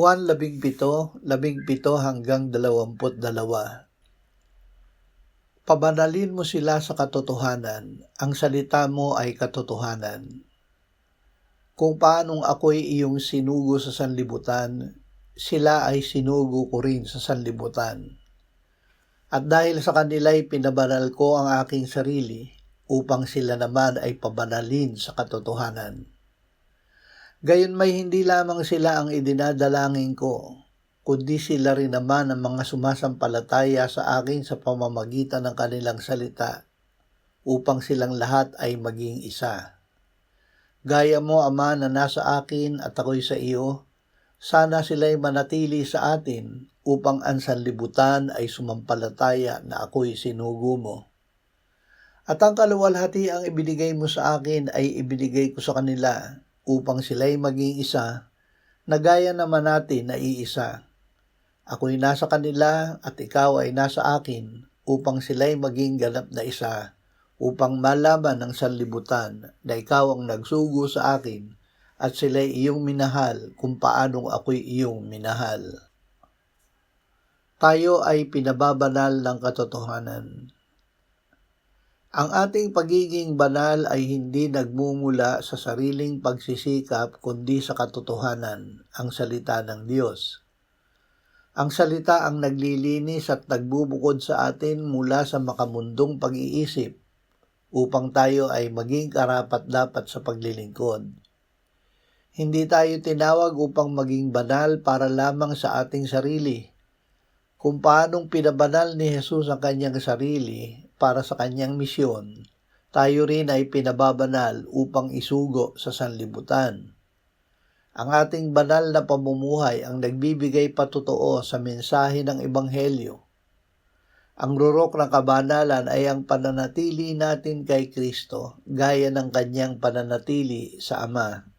Juan 17:17-22. Pabanalin mo sila sa katotohanan, ang salita mo ay katotohanan. Kung paanong ako'y iyong sinugo sa sanlibutan, sila ay sinugo ko rin sa sanlibutan. At dahil sa kanila'y pinabanal ko ang aking sarili, upang sila naman ay pabanalin sa katotohanan. Gayon may hindi lamang sila ang idinadalangin ko, kundi sila rin naman ang mga sumasampalataya sa akin sa pamamagitan ng kanilang salita, upang silang lahat ay maging isa. Gaya mo, Ama, na nasa akin at ako'y sa iyo, sana sila'y manatili sa atin upang ang sanlibutan ay sumampalataya na ako'y sinugo mo. At ang kaluwalhati ang ibinigay mo sa akin ay ibinigay ko sa kanila upang sila'y maging isa, na gaya naman natin na iisa. Ako'y nasa kanila at ikaw ay nasa akin upang sila'y maging ganap na isa, upang malaman ng sanlibutan na ikaw ang nagsugo sa akin at sila'y iyong minahal kung paanong ako'y iyong minahal. Tayo ay pinababanal ng katotohanan. Ang ating pagiging banal ay hindi nagmumula sa sariling pagsisikap kundi sa katotohanan, ang salita ng Diyos. Ang salita ang naglilinis at nagbubukod sa atin mula sa makamundong pag-iisip upang tayo ay maging karapat-dapat sa paglilingkod. Hindi tayo tinawag upang maging banal para lamang sa ating sarili. Kung paanong pinabanal ni Jesus ang kanyang sarili para sa kanyang misyon, tayo rin ay pinababanal upang isugo sa sanlibutan. Ang ating banal na pamumuhay ang nagbibigay patotoo sa mensahe ng Ebanghelyo. Ang rurok ng kabanalan ay ang pananatili natin kay Kristo, gaya ng kanyang pananatili sa Ama.